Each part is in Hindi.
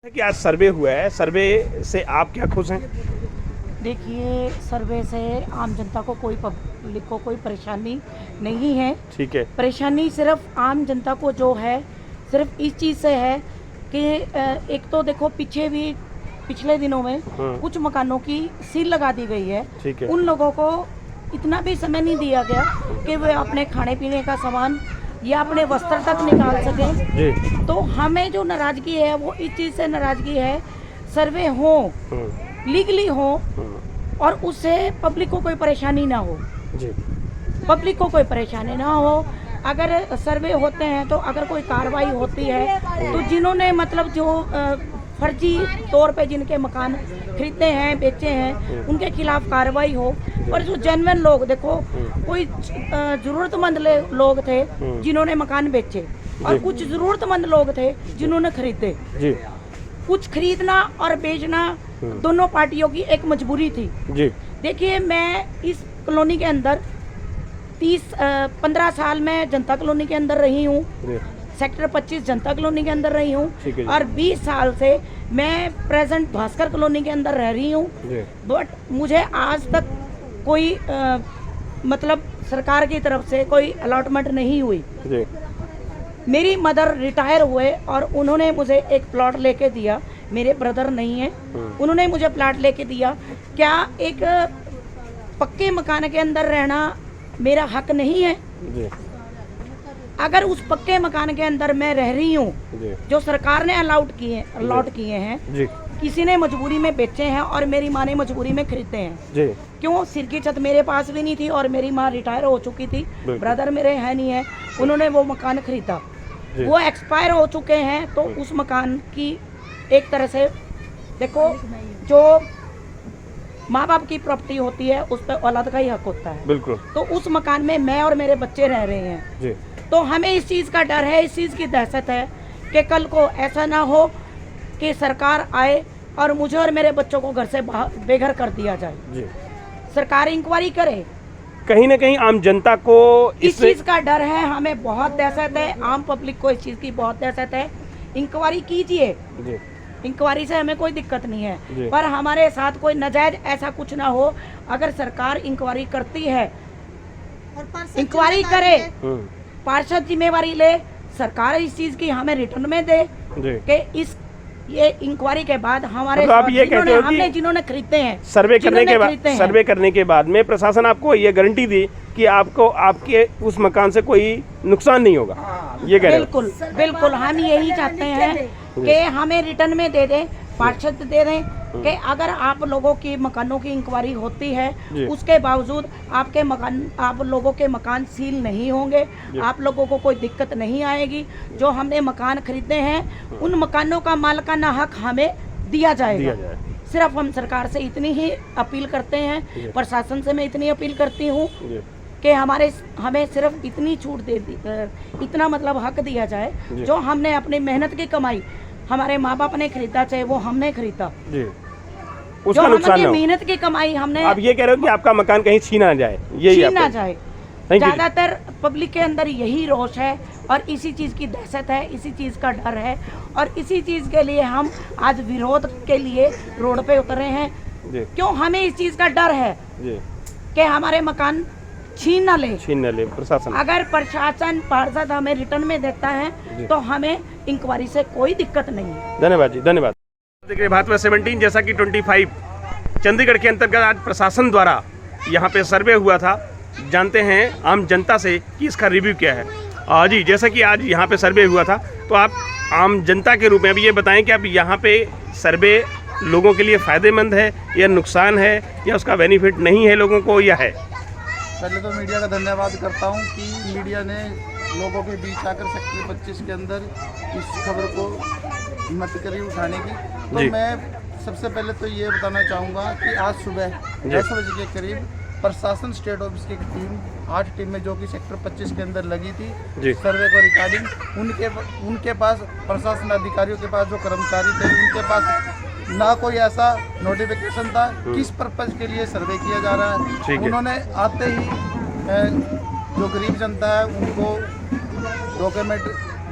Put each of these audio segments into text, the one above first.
कि आज सर्वे हुआ है, सर्वे से आप क्या खुश हैं? देखिए, सर्वे से आम जनता को पब्लिक को कोई परेशानी नहीं है। ठीक है। परेशानी सिर्फ आम जनता को जो है सिर्फ इस चीज़ से है कि एक तो देखो पिछले दिनों में कुछ मकानों की सील लगा दी गई है। ठीक है। उन लोगों को इतना भी समय नहीं दिया गया कि वे अपने खाने पीने का सामान या अपने वस्त्र तक निकाल सकें जी। तो हमें जो नाराज़गी है वो इस चीज़ से नाराज़गी है, सर्वे हो लीगली हो और उससे पब्लिक को कोई परेशानी ना हो। जी। पब्लिक को कोई परेशानी ना हो। अगर सर्वे होते हैं तो अगर कोई कार्रवाई होती है तो जिन्होंने मतलब जो फर्जी तौर पे जिनके मकान खरीदते हैं बेचे हैं उनके खिलाफ कार्रवाई हो। पर जो जेन्युइन लोग देखो कोई ज़रूरतमंद लोग थे जिन्होंने मकान बेचे और कुछ ज़रूरतमंद लोग थे जिन्होंने खरीदे। जी। कुछ खरीदना और बेचना दोनों पार्टियों की एक मजबूरी थी। जी। देखिए, मैं इस कॉलोनी के अंदर 15 साल में जनता कॉलोनी के अंदर रही हूँ, सेक्टर 25 जनता कॉलोनी के अंदर रही हूँ और 20 साल से मैं प्रेजेंट भास्कर कॉलोनी के अंदर रह रही हूँ। बट मुझे आज तक कोई मतलब सरकार की तरफ से कोई अलॉटमेंट नहीं हुई। मेरी मदर रिटायर हुए और उन्होंने मुझे एक प्लॉट लेके दिया। मेरे ब्रदर नहीं है, उन्होंने मुझे प्लॉट लेके दिया। क्या एक पक्के मकान के अंदर रहना मेरा हक नहीं है? अगर उस पक्के मकान के अंदर मैं रह रही हूँ जो सरकार ने अलॉट किए हैं, किसी ने मजबूरी में बेचे हैं और मेरी माँ ने मजबूरी में खरीदे हैं। क्यों? सिर की छत मेरे पास भी नहीं थी और मेरी माँ रिटायर हो चुकी थी, ब्रदर मेरे है नहीं है, उन्होंने वो मकान खरीदा, वो एक्सपायर हो चुके हैं। तो उस मकान की एक तरह से देखो जो माँ बाप की प्रॉपर्टी होती है उस पर औलाद का ही हक होता है। बिल्कुल। तो उस मकान में मैं और मेरे बच्चे रह रहे हैं। तो हमें इस चीज़ का डर है, इस चीज़ की दहशत है कि कल को ऐसा ना हो कि सरकार आए और मुझे और मेरे बच्चों को घर से बेघर कर दिया जाए। सरकार इंक्वायरी करे। कहीं ना कहीं आम जनता को इस चीज़ का डर है, हमें बहुत दहशत है, आम पब्लिक को इस चीज़ की बहुत दहशत है। इंक्वायरी कीजिए, इंक्वायरी से हमें कोई दिक्कत नहीं है, पर हमारे साथ कोई नाजायज ऐसा कुछ ना हो। अगर सरकार इंक्वायरी करती है, इंक्वायरी करे, पार्षद जिम्मेवारी ले, सरकार इस चीज़ की हमें रिटर्न में दे कि ये इंक्वायरी के बाद हमारे मतलब आप ये कहते हो कि जिन्होंने खरीदते हैं सर्वे करने के बाद में प्रशासन आपको ये गारंटी दी कि आपको आपके उस मकान से कोई नुकसान नहीं होगा, ये कह रहे हैं? बिल्कुल बिल्कुल, हम यही चाहते हैं कि हमें रिटर्न में दे दें, पार्षद दे दें कि अगर आप लोगों की मकानों की इंक्वायरी होती है उसके बावजूद आप लोगों के मकान सील नहीं होंगे, आप लोगों को कोई दिक्कत नहीं आएगी। जो हमने मकान खरीदे हैं उन मकानों का मालिकाना हक हमें दिया जाएगा। सिर्फ हम सरकार से इतनी ही अपील करते हैं, प्रशासन से मैं इतनी अपील करती हूँ कि हमें सिर्फ इतनी छूट दे दी, इतना मतलब हक दिया जाए जो हमने अपनी मेहनत की कमाई, हमारे माँ बाप ने खरीदा चाहे वो हमने खरीदा, उसका नुकसान ना हो। मेहनत की कमाई हमने। आप ये कह रहे हो कि आपका मकान कहीं छीना ना जाए, छीना जाए। ज्यादातर पब्लिक के अंदर यही रोष है और इसी चीज की दहशत है, इसी चीज का डर है और इसी चीज के लिए हम आज विरोध के लिए रोड पे उतरे हैं। क्यों? हमें इस चीज का डर है कि हमारे मकान छीन न ले प्रशासन। अगर प्रशासन पार्षद हमें रिटर्न में देता है तो हमें इंक्वायरी से कोई दिक्कत नहीं है। धन्यवाद जी, धन्यवाद। देखिए भाजपा 17 जैसा कि 25 चंडीगढ़ के अंतर्गत आज प्रशासन द्वारा यहाँ पे सर्वे हुआ था। जानते हैं आम जनता से कि इसका रिव्यू क्या है। जी, जैसा कि आज यहाँ पे सर्वे हुआ था तो आप आम जनता के रूप में अभी ये बताएं कि अब यहाँ पे सर्वे लोगों के लिए फ़ायदेमंद है या नुकसान है या उसका बेनिफिट नहीं है लोगों को या है? पहले तो मीडिया का धन्यवाद करता हूँ कि मीडिया ने लोगों के बीच आकर सेक्टर 25 के अंदर इस खबर को हिम्मत करी उठाने की। तो मैं सबसे पहले तो ये बताना चाहूँगा कि आज सुबह 10 बजे के करीब प्रशासन स्टेट ऑफिस की टीम 8 टीमें जो कि सेक्टर 25 के अंदर लगी थी सर्वे को रिकॉर्डिंग, उनके पास प्रशासन अधिकारियों के पास जो कर्मचारी थे उनके पास ना कोई ऐसा नोटिफिकेशन था किस पर्पज के लिए सर्वे किया जा रहा है। उन्होंने आते ही जो गरीब जनता है उनको डॉक्यूमेंट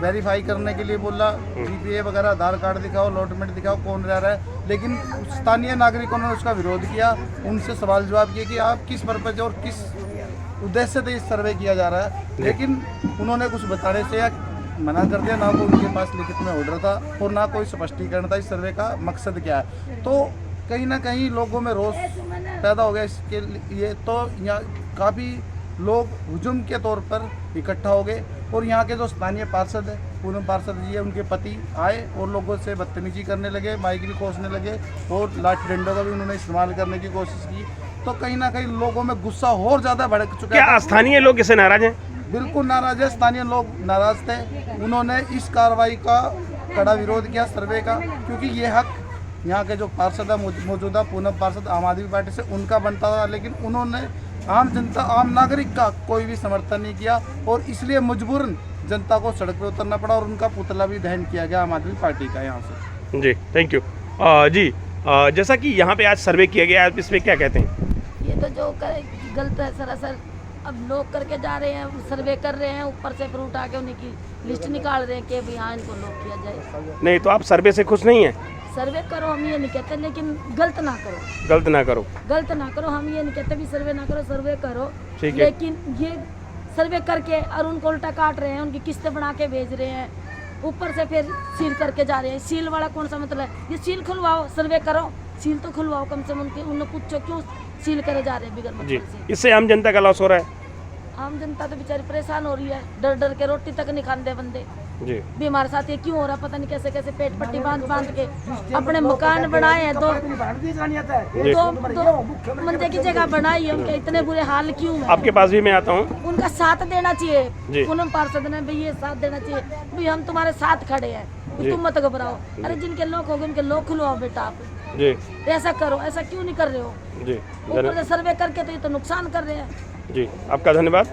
वेरीफाई करने के लिए बोला, जीपीए वगैरह, आधार कार्ड दिखाओ, अलॉटमेंट दिखाओ, कौन रह रहा है। लेकिन स्थानीय नागरिकों ने उसका विरोध किया, उनसे सवाल जवाब किए कि आप किस पर्पज और किस उद्देश्य से इस सर्वे किया जा रहा है। लेकिन उन्होंने कुछ बताने से मना कर दिया, ना कोई उनके पास लिखित में ऑर्डर था और ना कोई स्पष्टीकरण था इस सर्वे का मकसद क्या है। तो कहीं ना कहीं लोगों में रोष पैदा हो गया इसके लिए। तो यहाँ काफ़ी लोग हुजूम के तौर पर इकट्ठा हो गए और यहाँ के जो स्थानीय पार्षद है, पूनम पार्षद जी है, उनके पति आए और लोगों से बदतमीजी करने लगे, माइक भी खोसने लगे और लाठी डंडों का भी उन्होंने इस्तेमाल करने की कोशिश की। तो कहीं ना कहीं लोगों में गुस्सा और ज़्यादा भड़क चुका है। क्या स्थानीय लोग इससे नाराज हैं? बिल्कुल नाराज है, स्थानीय लोग नाराज थे। उन्होंने इस कार्रवाई का कड़ा विरोध किया सर्वे का, क्योंकि ये हक यहाँ के जो पार्षद है मौजूदा पूनम पार्षद आम आदमी पार्टी से, उनका बनता था। लेकिन उन्होंने आम जनता, आम नागरिक का कोई भी समर्थन नहीं किया और इसलिए मजबूरन जनता को सड़क पर उतरना पड़ा और उनका पुतला भी दहन किया गया आम आदमी पार्टी का यहाँ से। जी, थैंक यू। जी, जैसा कि यहाँ पे आज सर्वे किया गया, आप इसमें क्या कहते हैं? ये तो जो गलत है सरासर। अब लोग करके जा रहे हैं, सर्वे कर रहे हैं, ऊपर से फिर उठा के उन्हीं की लिस्ट निकाल रहे हैं कि भाई हाँ इनको लॉक किया जाए। नहीं तो आप सर्वे से खुश नहीं हैं? सर्वे करो हम ये नहीं कहते, लेकिन गलत ना करो। गलत ना करो, गलत ना करो, हम ये नहीं कहते भी सर्वे ना करो, सर्वे करो। ठीक है। लेकिन ये सर्वे करके और उनको उल्टा काट रहे हैं, उनकी किस्तें बना के भेज रहे हैं, ऊपर से फिर सील करके जा रहे हैं। सील वाला कौन सा मतलब है? ये सील खुलवाओ, सर्वे करो, सील तो खुलवाओ कम से कम। उन्हें पूछो क्यों सील करे जा रहे हैं बिगड़ जी। मतलब से। इससे आम जनता का लॉस हो रहा है। आम जनता तो बेचारी परेशान हो रही है, डर डर के रोटी तक नहीं खाते बंदे जी। भी। हमारे साथ ये क्यों हो रहा है पता नहीं, कैसे कैसे पेट पट्टी बांध बांध के अपने मकान बनाए हैं। दो मंदिर की जगह बनाई है, उनके इतने बुरे हाल क्यों है? आपके पास भी मैं आता हूँ। उनका साथ देना जी। चाहिए पूनम पार्षद ने, भाई ये साथ देना चाहिए, भाई हम तुम्हारे साथ खड़े हैं, तुम मत घबराओ। अरे जिनके लोग हो गए उनके लोग खुलवाओ बेटा आप जी। ऐसा करो, ऐसा क्यों नहीं कर रहे हो? जी, ऊपर से सर्वे करके तो ये तो नुकसान कर रहे हैं। जी, आपका धन्यवाद।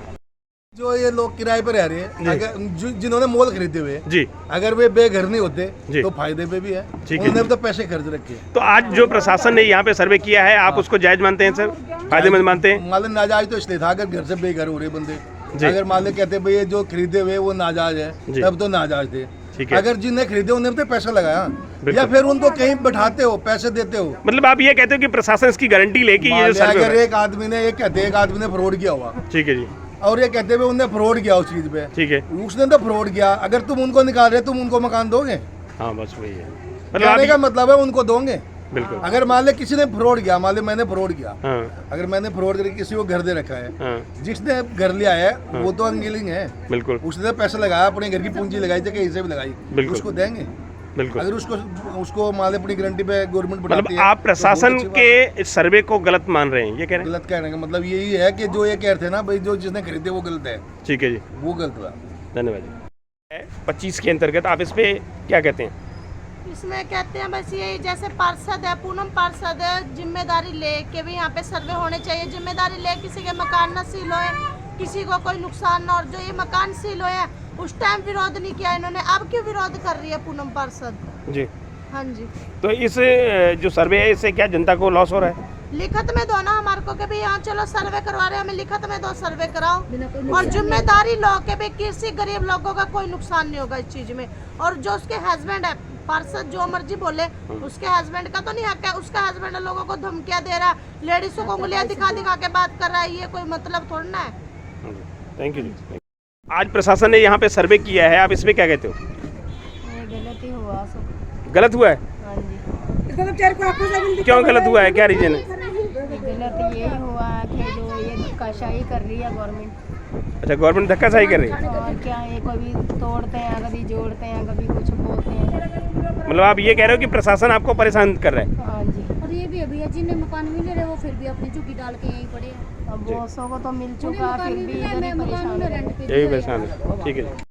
जो ये लोग किराए पर रह रहे हैं, अगर जिन्होंने मॉल खरीदे हुए जी, अगर वे बेघर नहीं होते जी। तो फायदे पे भी है, ठीक है। उन्होंने तो पैसे खर्च रखे हैं। तो आज जो प्रशासन ने यहाँ पे सर्वे किया है, आप उसको जायज मानते हैं सर? फायदेमंद मानते हैं? मान लो नाजायज तो इसलिए था अगर घर से बेघर हो रहे बंदे, अगर मान लो कहते भाई ये जो खरीदे हुए वो नाजायज है, तब तो नाजायज थे। ठीक है। अगर जिन्हें खरीदे उन्हें तो पैसा लगाया, या फिर उनको कहीं बैठाते हो, पैसे देते हो। मतलब आप ये कहते हो कि प्रशासन इसकी गारंटी ले कि ये जो सर्वे अगर एक आदमी ने, एक कहते एक आदमी ने फ्रॉड किया हुआ, ठीक है जी, और ये कहते हुए उनने फ्रॉड किया उस चीज पे, ठीक है, उसने तो फ्रॉड किया, अगर तुम उनको निकाल रहे तुम उनको मकान दोगे? हाँ बस वही है। कहने का आप मतलब है उनको दोगे। बिल्कुल। अगर मान ले किसी ने फ्रॉड किया, मान ले मैंने फ्रॉड किया, हाँ अगर मैंने फ्रॉड करके किसी को घर दे रखा है, हाँ जिसने घर लिया है वो तो अंगिलिंग है, बिल्कुल उसने पैसा लगाया, अपने घर की पूंजी लगाई थी, कहीं से भी लगाई, बिल्कुल। उसको देंगे। बिल्कुल। अगर उसको मान ले अपनी गारंटी पे गवर्नमेंट मतलब बताती है, आप तो प्रशासन बहुत अच्छी बात के सर्वे को गलत मान रहे हैं, ये कह रहे है। हैं? गलत कहने का मतलब यही है कि जो ये कह रहे थे ना भाई, जो जिसने खरीदे वो गलत है, ठीक है जी, वो गलत हुआ। धन्यवाद जी। 25 के अंतर्गत आप इस पे क्या कहते हैं? इसमें कहते हैं बस यही, जैसे पार्षद है, पूनम पार्षद है, जिम्मेदारी ले के भी यहाँ पे सर्वे होने चाहिए। जिम्मेदारी ले, किसी के मकान न सील होए, किसी को कोई नुकसान न, और जो ये मकान सील होए उस टाइम विरोध नहीं किया इन्होंने, अब क्यों विरोध कर रही है पूनम पार्षद? जी। हाँ जी। तो इस जो सर्वे है, इससे क्या जनता को लॉस हो रहा है? लिखत में दो ना हमारे को कि भाई यहाँ चलो सर्वे करवा रहे हैं, हमें लिखत में दो, सर्वे कराओ, और जिम्मेदारी लो के भाई किसी गरीब लोगों का कोई नुकसान नहीं होगा इस चीज में। और जो उसके हस्बैंड है, पार्षद जो मर्जी बोले, उसके हस्बैंड का तो नहीं हक है, उसका हस्बैंड लोगों को धमकियां दे रहा है, लेडीजों को उंगलियां दिखा दिखा के बात कर रहा है, ये कोई मतलब थोड़ा ना है। थैंक यू जी। आज प्रशासन ने यहाँ पे सर्वे किया है, आप इसमें क्या कहते हो? गलत ही हुआ सब। गलत हुआ है? हाँ जी। क्यों गलत हुआ है, क्या रीजन है? गलत ये हुआ है कि जो ये धक्काशाही कर रही है गवर्नमेंट। अच्छा, गवर्नमेंट धक्काशाही कर रही है? और क्या, ये कभी तोड़ते हैं, कभी जोड़ते हैं, कभी कुछ बोलते हैं। मतलब आप ये कह रहे हो कि प्रशासन आपको परेशान कर रहा है? हाँ जी। और ये भी अभी जिन्हें मकान मिल रहे वो फिर भी अपनी झुग्गी डाल के यहीं पड़े हैं। अब बॉसों को तो मिल चुका, फिर भी मकान इधर ही मकान परेशान में है। रेंट पे यही परेशान है, ठीक है जी।